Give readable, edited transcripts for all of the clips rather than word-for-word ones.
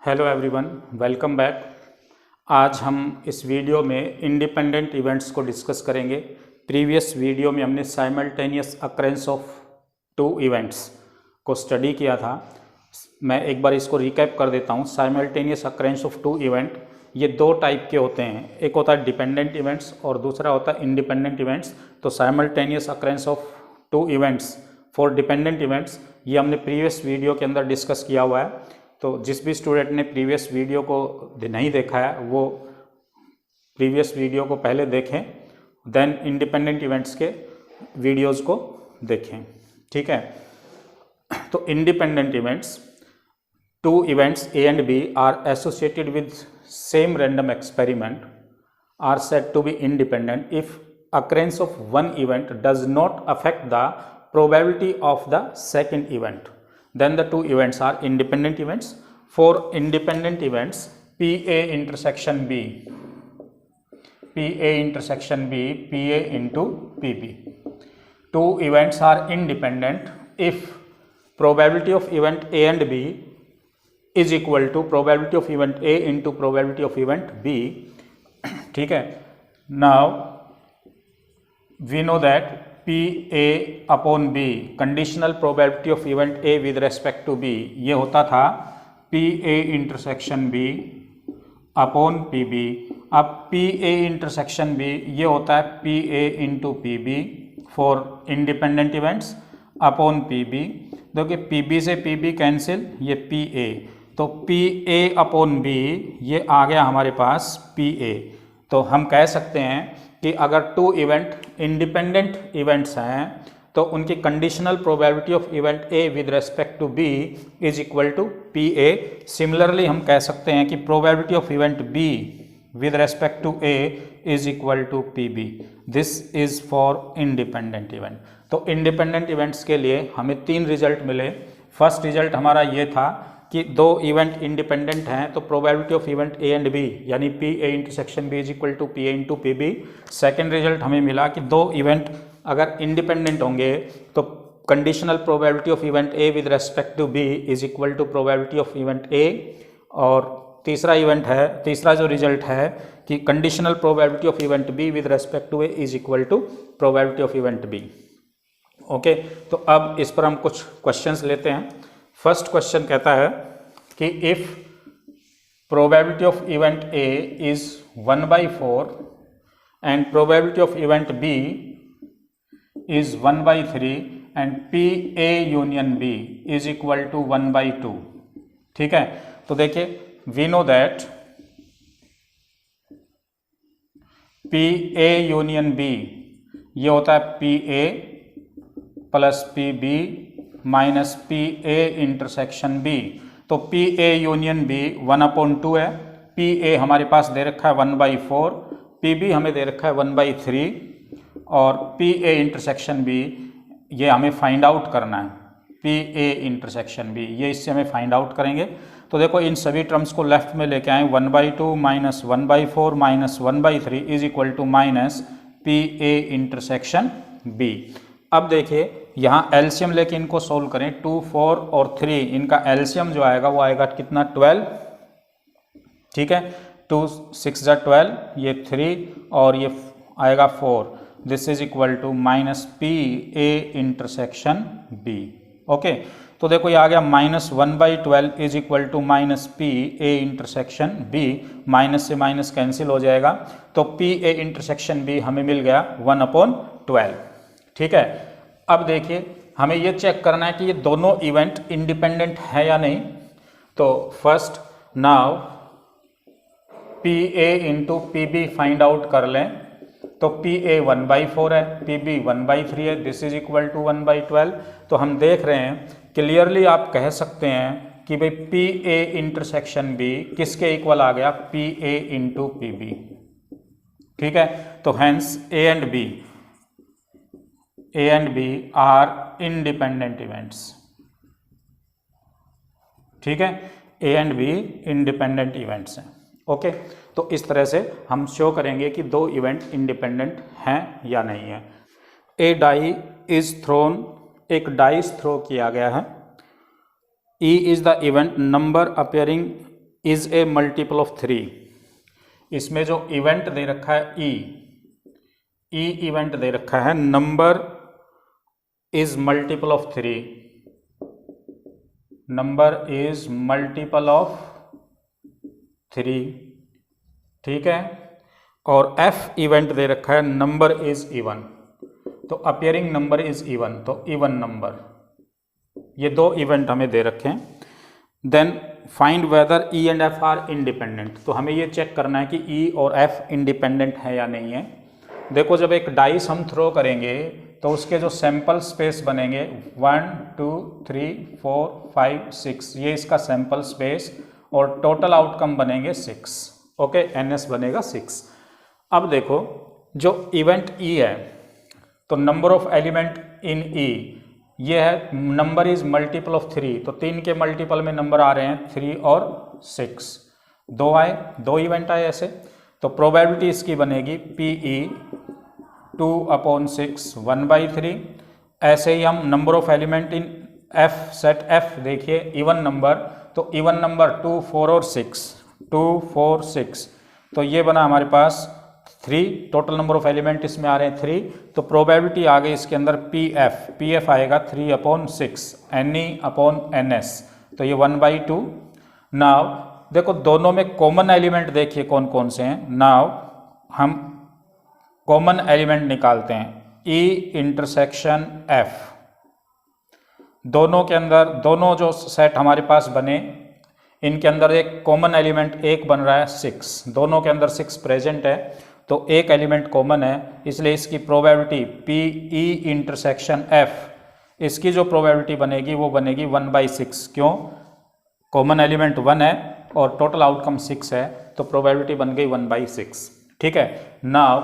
Hello everyone, welcome back. आज हम इस वीडियो में इंडिपेंडेंट इवेंट्स को डिस्कस करेंगे। प्रीवियस वीडियो में हमने simultaneous occurrence of two events को स्टडी किया था। मैं एक बार इसको रिकैप कर देता हूँ। Simultaneous occurrence of two event ये दो टाइप के होते हैं, एक होता है डिपेंडेंट इवेंट्स और दूसरा होता है इंडिपेंडेंट इवेंट्स। तो simultaneous occurrence of two events for dependent events ये हमने प्रीवियस वीडियो के अंदर डिस्कस किया हुआ है। तो जिस भी स्टूडेंट ने प्रीवियस वीडियो को नहीं देखा है वो प्रीवियस वीडियो को पहले देखें, देन इंडिपेंडेंट इवेंट्स के वीडियोस को देखें। ठीक है, तो independent events, two events A and B are associated with same random experiment are said to be independent if occurrence of one event does not affect the probability of the second event. Then the two events are independent events. For independent events, PA intersection B, PA intersection B, PA into PB. Two events are independent if probability of event A and B is equal to probability of event A into probability of event B. ठीक है, now we know that PA upon B conditional probability of event A with respect to B ये होता था PA intersection B upon PB। अब PA intersection B ये होता है PA into PB for independent events upon PB। देखिए PB से PB cancel, ये PA, तो PA upon B ये आ गया हमारे पास PA। तो हम कह सकते हैं कि अगर टू इवेंट इंडिपेंडेंट इवेंट्स हैं तो उनकी conditional probability of event A with respect to B is equal to P A. Similarly हम कह सकते हैं कि probability of event B with respect to A is equal to P B. This is for independent event. तो independent events के लिए हमें तीन रिजल्ट मिले। फर्स्ट रिजल्ट हमारा ये था कि दो इवेंट इंडिपेंडेंट हैं तो probability of event A and B यानी P A intersection B is equal to P A into P B. Second result हमें मिला कि दो इवेंट अगर इंडिपेंडेंट होंगे तो conditional probability of event A with respect to B is equal to probability of event A. और तीसरा जो रिजल्ट है कि conditional probability of event B with respect to A is equal to probability of event B. Okay, तो अब इस पर हम कुछ क्वेश्चंस लेते हैं। फर्स्ट क्वेश्चन कहता है कि if probability of event A is 1/4 and probability of event B is 1/3 and P A union B is equal to 1/2। ठीक है, तो देखिए we know that P A union B ये होता है P A plus P B minus P A intersection B. तो P A union B 1/2 है, P ए हमारे पास दे रखा है 1/4, पी बी हमें दे रखा है 1/3 और पी ए इंटरसेक्शन बी ये हमें फाइंड आउट करना है। पी ए इंटरसेक्शन बी ये इससे हमें फाइंड आउट करेंगे। तो देखो इन सभी टर्म्स को लेफ्ट में लेके आए, 1/2 minus 1/4 minus 1/3 is equal to minus P A intersection B. अब देखिए यहाँ एलसीएम लेके इनको सोल्व करें, 2, 4 और 3 इनका एलसीएम जो आएगा वो आएगा कितना 12। ठीक है, 2 6 जा 12, ये 3 और ये आएगा 4। This is equal to minus P A intersection B. Okay, तो देखो ये आ गया minus 1/12 is equal to minus P A intersection B. Minus से माइनस कैंसिल हो जाएगा तो पी ए इंटरसेक्शन बी हमें मिल गया 1/12। ठीक है, अब देखिए हमें ये चेक करना है कि ये दोनों इवेंट इंडिपेंडेंट है या नहीं। तो first now P A into P B find out कर लें। तो पी ए 1/4 है, पी बी 1/3 है, दिस इज इक्वल टू 1/12। तो हम देख रहे हैं क्लियरली, आप कह सकते हैं कि भाई पी ए इंटरसेक्शन बी किसके इक्वल आ गया, P A into P B. ठीक है, तो hence A and B are independent events. ठीक है, A and B independent events हैं। ओके, तो इस तरह से हम शो करेंगे कि दो इवेंट इंडिपेंडेंट हैं या नहीं है। ए डाई इज थ्रोन, एक डाइस थ्रो किया गया है। E is the event number appearing is a multiple of 3, इसमें जो इवेंट दे रखा है ई इवेंट दे रखा है, number is multiple of 3, number is multiple of 3, ठीक है। और एफ इवेंट दे रखा है, नंबर इज इवन, तो अपियरिंग नंबर इज इवन, तो इवन नंबर, ये दो इवेंट हमें दे रखे हैं। Then find whether E and F are independent, तो हमें ये चेक करना है कि ई और एफ इंडिपेंडेंट है या नहीं है। देखो जब एक डाइस हम थ्रो करेंगे तो उसके जो सैंपल स्पेस बनेंगे 1 2 3 4 5 6, ये इसका सैंपल स्पेस, और टोटल आउटकम बनेंगे 6, ओके, एनएस बनेगा 6। अब देखो जो इवेंट ई है, तो नंबर ऑफ एलिमेंट इन ई ये है, नंबर इज मल्टीपल ऑफ 3, तो 3 के मल्टीपल में नंबर आ रहे हैं 3 और 6, दो आए, दो इवेंट आए ऐसे, तो प्रोबेबिलिटी इसकी बनेगी PE 2/6 1/3। ऐसे ही हम number of element in F set F देखिए, इवन नंबर, तो इवन नंबर 2 4 और 6, 2 4 6, तो ये बना हमारे पास 3, टोटल नंबर ऑफ एलिमेंट इसमें आ रहे हैं 3, तो प्रोबेबिलिटी आ गई इसके अंदर PF आएगा 3/6 NE/NS, तो ये 1/2। नाउ देखो दोनों में कॉमन एलिमेंट देखिए कौन कौन से हैं। नाउ हम कॉमन एलिमेंट निकालते हैं, E इंटरसेक्शन F, दोनों के अंदर, दोनों जो सेट हमारे पास बने इनके अंदर एक कॉमन एलिमेंट एक बन रहा है 6, दोनों के अंदर 6 प्रेजेंट है, तो एक एलिमेंट कॉमन है, इसलिए इसकी प्रोबेबिलिटी PE इंटरसेक्शन F, इसकी जो प्रोबेबिलिटी बनेगी वो बनेगी 1/6, क्यों, कॉमन एलिमेंट 1 है और टोटल आउटकम 6 है, तो प्रोबेबिलिटी बन गई 1/6, ठीक है। नाउ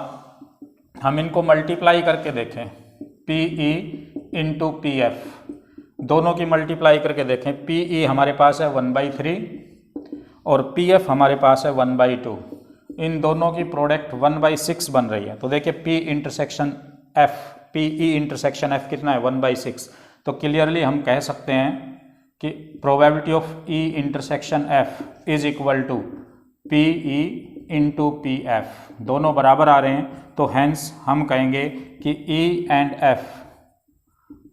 हम इनको मल्टीप्लाई करके देखें, PE इंटू PF, दोनों की मल्टीप्लाई करके देखें, PE हमारे पास है 1/3 और PF हमारे पास है 1/2, इन दोनों की प्रोडक्ट 1/6 बन रही है, तो देखिए PE इंटरसेक्शन F कितना है 1/6, तो क्लियरली हम कह सकते हैं कि probability of E intersection F is equal to PE into PF, दोनों बराबर आ रहे हैं, तो हैंस हम कहेंगे कि E and F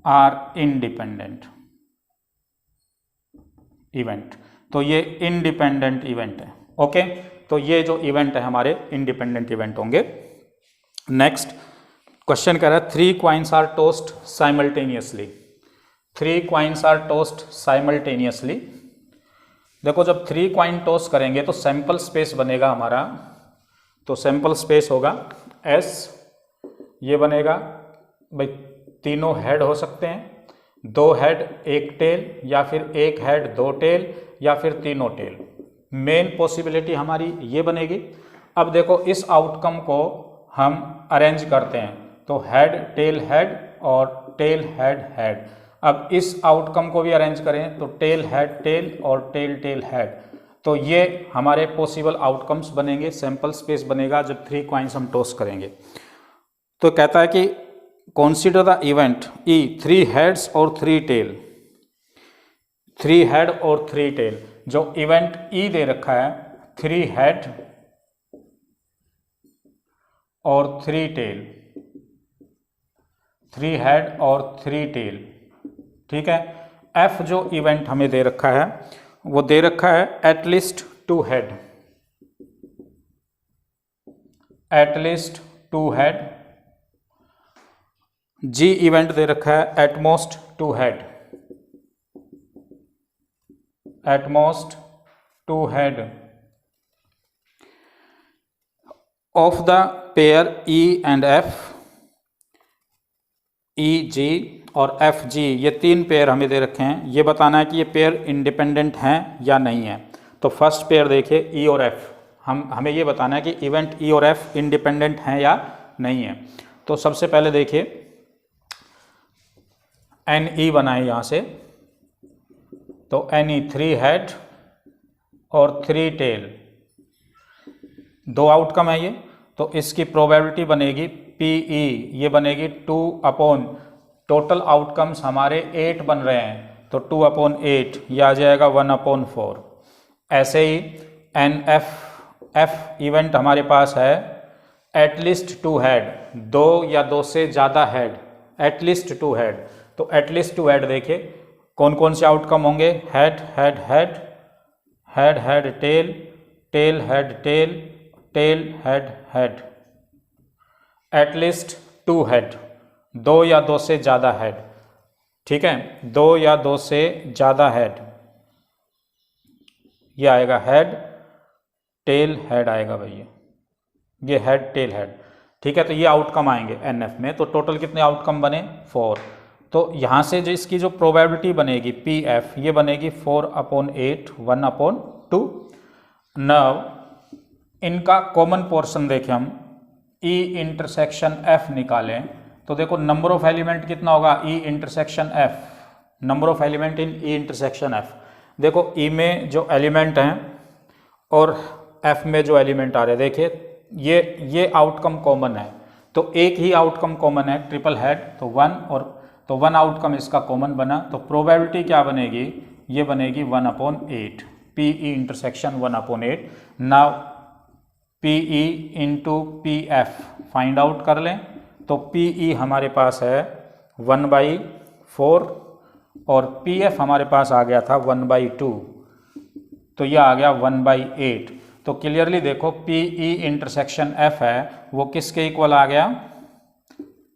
are independent event, तो ये इंडिपेंडेंट इवेंट है, ओके, तो ये जो इवेंट है हमारे इंडिपेंडेंट इवेंट होंगे। नेक्स्ट क्वेश्चन कह रहा है 3 coins are tossed simultaneously, 3 coins are tossed simultaneously. देखो जब 3 कॉइन टॉस करेंगे तो सैंपल स्पेस बनेगा हमारा, तो सैंपल स्पेस होगा S, ये बनेगा भाई, तीनों हेड हो सकते हैं, 2 हेड 1 टेल, या फिर 1 हेड 2 टेल, या फिर तीनों टेल, मेन पॉसिबिलिटी हमारी ये बनेगी। अब देखो इस आउटकम को हम अरेंज करते हैं, तो हेड और टेल हेड। अब इस आउटकम को भी अरेंज करें तो टेल हेड और टेल हेड, तो ये हमारे पॉसिबल आउटकम्स बनेंगे, सैंपल स्पेस बनेगा जब 3 कॉइन्स हम टॉस करेंगे। तो कहता है कि consider the event E 3 heads और 3 टेल, 3 हेड और 3 टेल, जो इवेंट E दे रखा है 3 हेड और 3 टेल, 3 हेड और 3 टेल, ठीक है। F जो इवेंट हमें दे रखा है वो दे रखा है at least 2 head, at least 2 head. G event दे रखा है at most 2 head, at most 2 head. Of the pair E and F, EG और FG, ये 3 पेयर हमें दे रखे हैं, ये बताना है कि ये पेयर इंडिपेंडेंट हैं या नहीं है। तो फर्स्ट पेयर देखिए E और F, हमें ये बताना है कि इवेंट E और F इंडिपेंडेंट हैं या नहीं है। तो सबसे पहले देखिए NE बनाए यहाँ से, तो NE 3 हेड और 3 टेल, 2 आउटकम है ये, तो इसकी प्रोबेबिलिटी बनेगी PE, ये बनेगी 2/, टोटल आउटकम्स हमारे 8 बन रहे हैं, तो 2/8, यह आ जाएगा 1/4। ऐसे ही एफ इवेंट हमारे पास है एटलीस्ट 2 हेड, 2 या 2 से ज़्यादा हेड, एटलीस्ट 2 हेड। तो एटलीस्ट 2 हेड देखिए कौन कौन से आउटकम होंगे, head head head, head head tail, tail head tail, tail head head. At least 2 head, 2 या 2 से ज़्यादा हेड, ठीक है, 2 या 2 से ज़्यादा हेड, ये आएगा हेड टेल हेड आएगा भैया, ये हेड टेल हेड, ठीक है। तो ये आउटकम आएंगे एनएफ में। तो टोटल कितने आउटकम बने, 4। तो यहाँ से जो इसकी जो प्रोबेबिलिटी बनेगी पी एफ, ये बनेगी 4/8, 1/2। नव इनका कॉमन पोर्शन देखें हम, ई इंटरसेक्शन एफ निकालें तो देखो नंबर ऑफ एलिमेंट कितना होगा, E intersection F, number of element in E intersection F. देखो ई में जो एलिमेंट हैं और एफ में जो एलिमेंट आ रहे हैं, देखिए ये आउटकम कॉमन है, तो एक ही आउटकम कॉमन है ट्रिपल हेड, तो 1, और तो 1 आउटकम इसका कॉमन बना। तो प्रोबेबिलिटी क्या बनेगी, ये बनेगी 1/8, P E intersection 1/8। Now P E into P F find out कर लें, तो पी ई हमारे पास है 1/4 और पी एफ हमारे पास आ गया था 1/2, तो यह आ गया 1/8। तो क्लियरली देखो पी ई इंटरसेक्शन एफ है वो किसके इक्वल आ गया,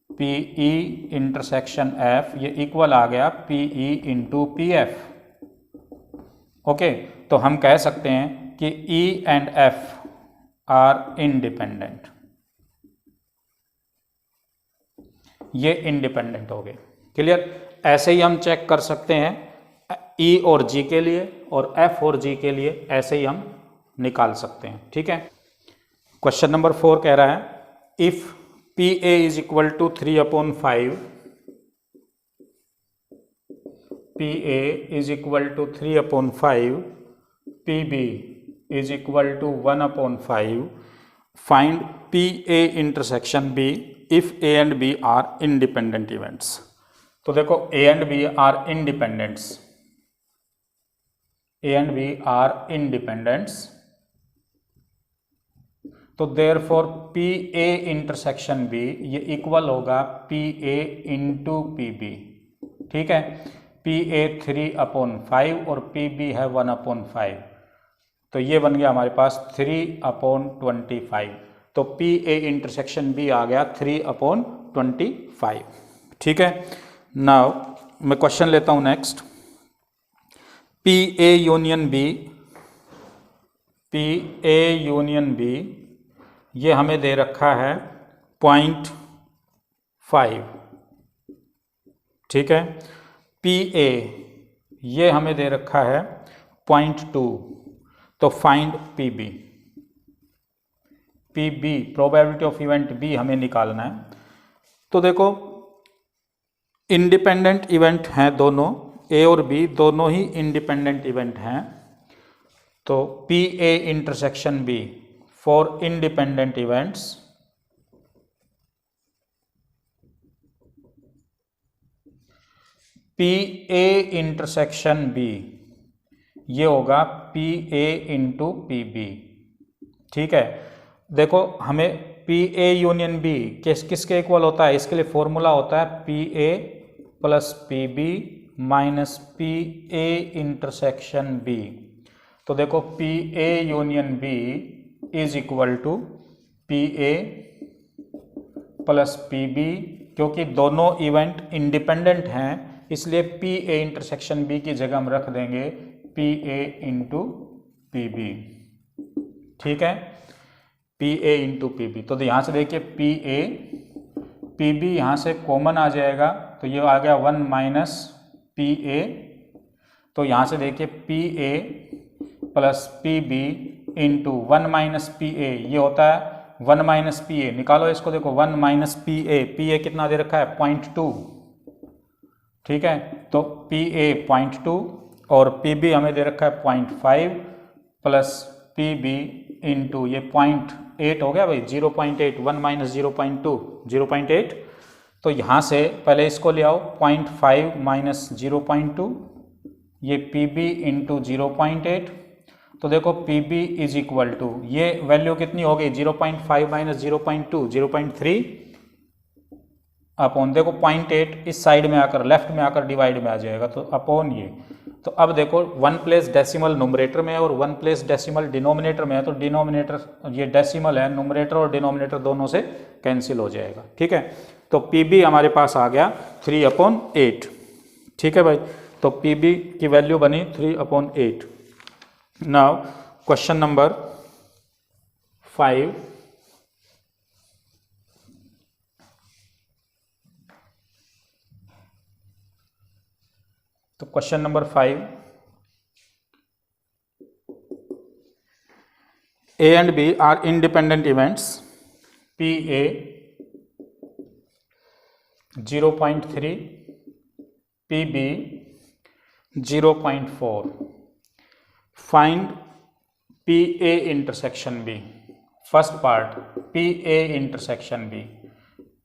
पी ई इंटरसेक्शन एफ, ये इक्वल आ गया P E into P F. Okay, तो हम कह सकते हैं कि ई एंड एफ आर इंडिपेंडेंट, ये इंडिपेंडेंट हो गए। क्लियर, ऐसे ही हम चेक कर सकते हैं ई और जी के लिए और एफ और जी के लिए, ऐसे ही हम निकाल सकते हैं, ठीक है। क्वेश्चन नंबर 4 कह रहा है if P A is equal to 3/5, P A is equal to 3/5, P B is equal to 1/5, find P A intersection B if A and B are independent events. तो देखो A and B are independents, A and B are independents, तो therefore P A intersection B ये equal होगा P A into P B, ठीक है। P ए 3/5 और P B है 1/5, तो ये बन गया हमारे पास 3/25। तो पी ए इंटरसेक्शन बी आ गया 3/25, ठीक है। नाउ मैं क्वेश्चन लेता हूं next, P A union B, P A union B ये हमें दे रखा है 0.5, ठीक है। पी ए ये हमें दे रखा है 0.2, तो find P B, P B probability of event B हमें निकालना है। तो देखो इंडिपेंडेंट इवेंट हैं दोनों, ए और बी दोनों ही इंडिपेंडेंट इवेंट हैं, तो P A intersection B for independent events, P A intersection B ये होगा P A into P B, ठीक है। देखो हमें पी ए यूनियन बी किसके इक्वल होता है, इसके लिए फॉर्मूला होता है P A plus P B minus P A intersection B. तो देखो P A union B is equal to P A plus P B, क्योंकि दोनों इवेंट इंडिपेंडेंट हैं इसलिए पी ए इंटरसेक्शन बी की जगह हम रख देंगे P A into P B, ठीक है, P A into P B. तो यहाँ से देखिए पी ए पी बी यहाँ से कॉमन आ जाएगा, तो ये आ गया 1 माइनस पी ए, तो यहाँ से देखिए P A plus P B into 1 minus P A, ये होता है 1 माइनस पी ए, निकालो इसको, देखो 1 माइनस पी ए कितना दे रखा है 0.2, ठीक है। तो पी ए 0.2 और पी बी हमें दे रखा है 0.5 प्लस पी बी इंटू ये 0.8 हो गया भाई, 0.8, 1 माइनस 0.2 0.8। तो यहाँ से पहले इसको ले आओ 0.5 माइनस 0.2, ये पी बी इंटू 0.8 तो देखो P B is equal to, ये वैल्यू कितनी हो गई 0.5 माइनस 0.2 0.3 अपॉन, देखो 0.8 इस साइड में आकर लेफ्ट में आकर डिवाइड में आ जाएगा तो अपॉन ये। तो अब देखो 1 प्लेस डेसिमल न्यूमरेटर में और 1 प्लेस डेसिमल डिनोमिनेटर में है, तो डिनोमिनेटर ये डेसिमल है, न्यूमरेटर और डिनोमिनेटर दोनों से कैंसिल हो जाएगा। ठीक है, तो पी बी हमारे पास आ गया 3/8। ठीक है भाई, तो पी बी की वैल्यू बनी 3/8। नाउ क्वेश्चन नंबर 5, तो question number 5, A and B are independent events. PA 0.3, PB 0.4. Find PA intersection B. First part PA intersection B,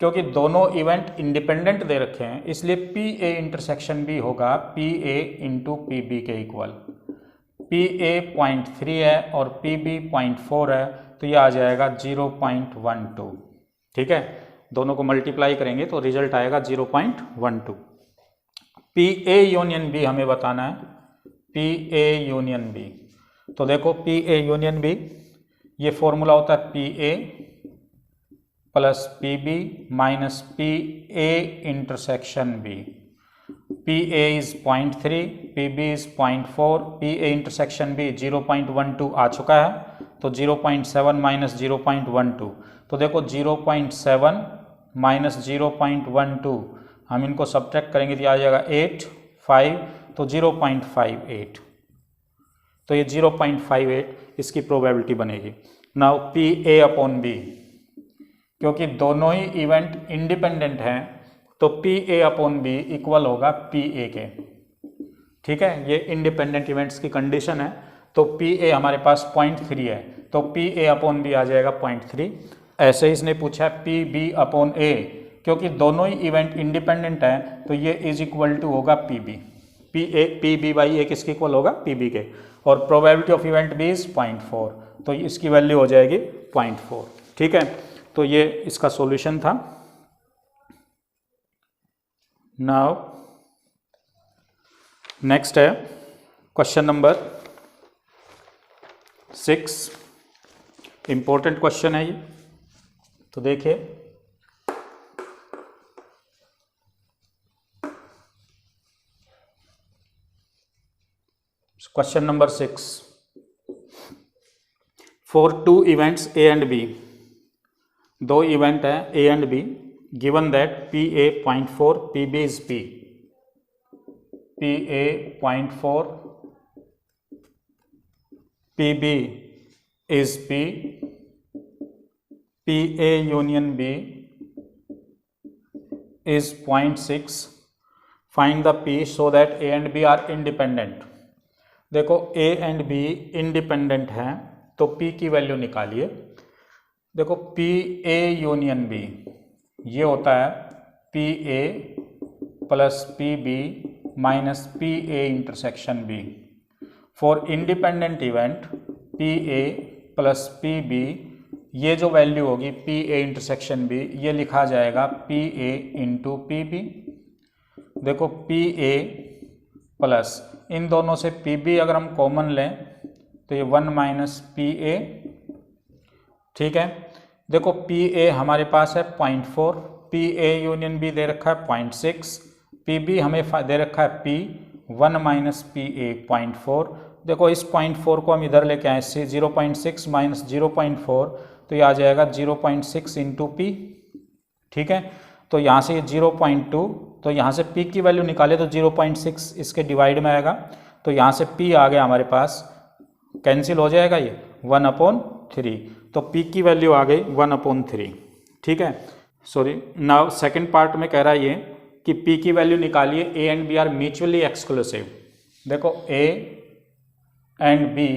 क्योंकि दोनों इवेंट इंडिपेंडेंट दे रखे हैं इसलिए PA इंटरसेक्शन B होगा PA into PB के equal. PA 0.3 है और PB 0.4 है, तो ये आ जाएगा 0.12। ठीक है, दोनों को मल्टीप्लाई करेंगे तो रिजल्ट आएगा 0.12। PA यूनियन B हमें बताना है, PA यूनियन B। तो देखो PA यूनियन B, ये फॉर्मूला होता है PA plus PB minus PA intersection B। PA is 0.3, PB is 0.4, PA intersection B 0.12 आ चुका है, तो 0.7 माइनस 0.12, तो देखो 0.7 माइनस 0.12 हम इनको सब्ट्रैक्ट करेंगे तो आ जाएगा 8, 5, तो 0.58, तो ये 0.58 इसकी प्रोबेबिलिटी बनेगी। नाउ PA अपॉन B, क्योंकि दोनों ही इवेंट इंडिपेंडेंट हैं तो PA अपॉन B इक्वल होगा PA के। ठीक है, ये इंडिपेंडेंट इवेंट्स की कंडीशन है, तो PA हमारे पास 0.3 है, तो PA अपॉन B आ जाएगा 0.3। ऐसे ही इसने पूछा है PB अपॉन A, क्योंकि दोनों ही इवेंट इंडिपेंडेंट हैं तो ये इज इक्वल टू होगा PB। PB बाई A किसके इक्वल होगा PB के, और probability of event B is 0.4, तो इसकी वैल्यू हो जाएगी 0.4। ठीक है, तो ये इसका सॉल्यूशन था। नाउ नेक्स्ट है क्वेश्चन नंबर 6, इंपॉर्टेंट क्वेश्चन है ये, तो देखिए question number 6, for 2 events A and B, दो इवेंट है A and B, given that PA 0.4, PB is P, PA 0.4, PB is P, PA union B is 0.6, find the P so that A and B are independent। देखो A and B independent हैं तो P की value निकालिए। देखो PA union B ये होता है PA plus PB minus PA intersection B। For independent event PA plus PB, ये जो वैल्यू होगी PA इंटरसेक्शन B, ये लिखा जाएगा PA इंटू PB। देखो PA प्लस इन दोनों से PB अगर हम कॉमन लें तो ये 1 माइनस PA। ठीक है, देखो PA हमारे पास है 0.4, PA यूनियन B दे रखा है 0.6, PB हमें दे रखा है P 1 माइनस PA 0.4। देखो इस 0.4 को हम इधर लेके आए, 0.6 माइनस 0.4, तो ये आ जाएगा 0.6 इंटू P। ठीक है, तो यहाँ से ये 0.2, तो यहाँ से P की वैल्यू निकाले तो 0.6 इसके डिवाइड में आएगा, तो यहाँ से P आ गया हमारे पास, कैंसिल हो जाएगा ये 1/3, तो P की वैल्यू आ गई 1/3। ठीक है, सॉरी, नाउ सेकंड पार्ट में कह रहा है ये कि P की वैल्यू निकालिए, A and B are mutually exclusive. देखो A and B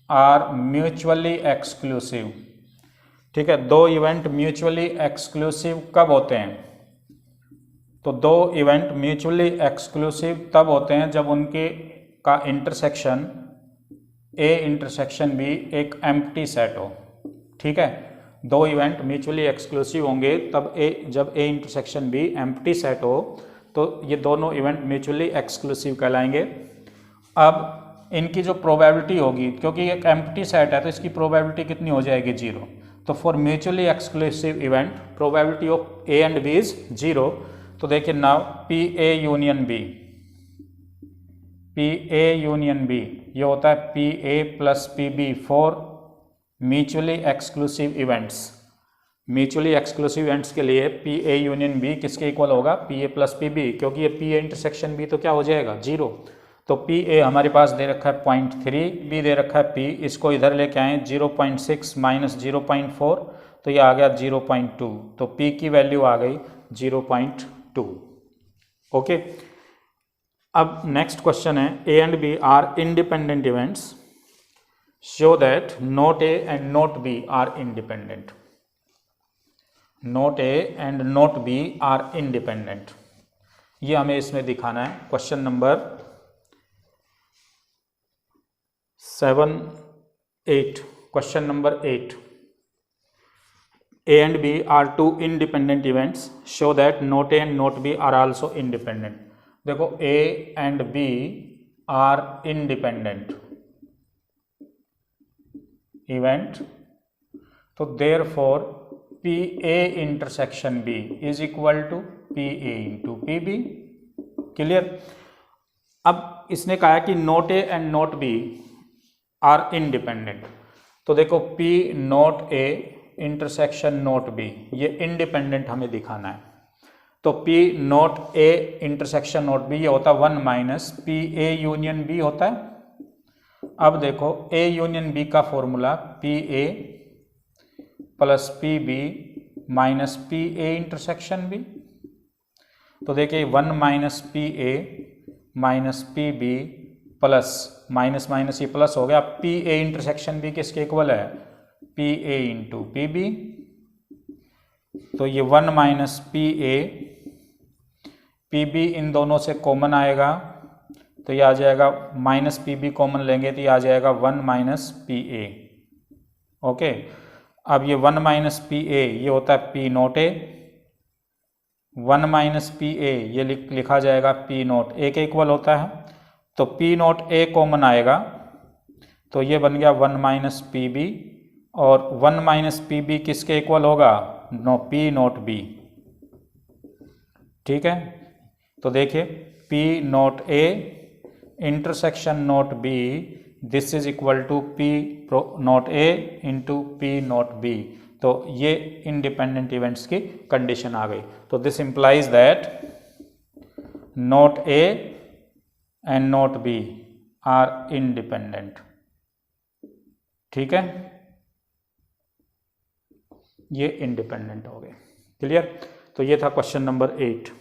are mutually exclusive. ठीक है, दो इवेंट म्यूचुअली एक्सक्लूसिव कब होते हैं? तो दो इवेंट म्यूचुअली एक्सक्लूसिव तब होते हैं जब उनके का इंटरसेक्शन ए इंटरसेक्शन बी एक एम्प्टी सेट हो, ठीक है, दो इवेंट म्यूचुअली एक्सक्लूसिव होंगे तब जब ए इंटरसेक्शन बी एम्प्टी सेट हो तो ये दोनों इवेंट म्यूचुअली एक्सक्लूसिव कहलाएंगे। अब इनकी जो प्रोबेबिलिटी होगी, क्योंकि एक एम्प्टी सेट है तो इसकी प्रोबेबिलिटी कितनी हो जाएगी, 0। तो for mutually exclusive event probability of A and B is 0। तो देखिए now P A union B, P A union B ये होता है P A plus P B for mutually exclusive events. Mutually exclusive events के लिए P A union B किसके equal होगा, P A plus P B, क्योंकि ये P A intersection B तो क्या हो जाएगा, 0। तो पी ए हमारे पास दे रखा है 0.3, बी दे रखा है पी, इसको इधर लेके आए 0.6 माइनस 0.4 तो ये आ गया 0.2, तो पी की वैल्यू आ गई 0.2। ओके, अब नेक्स्ट क्वेश्चन है A and B are independent events, show that not A and not B are independent. Not A and not B are independent, ये हमें इसमें दिखाना है। Question number 7-8, question number 8, A and B are two independent events, show that not A and not B are also independent. देखो A and B are independent event, तो therefore P A intersection B is equal to P A into P B. Clear. अब इसने कहा कि not A and not B are independent, तो देखो P not A intersection not B ये independent हमें दिखाना है। तो P not A intersection not B ये होता है 1 minus P A union B होता है। अब देखो ए यूनियन बी का formula P A plus P B minus P A intersection B, तो देखिए 1 माइनस पी ए minus P B plus minus minus ये प्लस हो गया, पी ए इंटरसेक्शन बी किसके इक्वल है, P A into P B, तो ये 1 minus P A P B इन दोनों से कॉमन आएगा तो ये आ जाएगा माइनस पी बी कॉमन लेंगे तो ये आ जाएगा 1 माइनस पी ए। ओके, अब ये 1 माइनस पी ए ये होता है P not A, 1 minus P A ये लिखा जाएगा पी नोट ए के इक्वल होता है, तो पी नोट ए कॉमन आएगा तो ये बन गया 1 माइनस पी बी, और 1 माइनस पी बी किसके इक्वल होगा, पी नोट बी। ठीक है, तो देखिए P not A intersection not B this is equal to P not A into P not B, तो ये इंडिपेंडेंट इवेंट्स की कंडीशन आ गई। तो this implies that not A and not B are independent. ठीक है, ये इंडिपेंडेंट हो गए। क्लियर। तो ये था क्वेश्चन नंबर 8।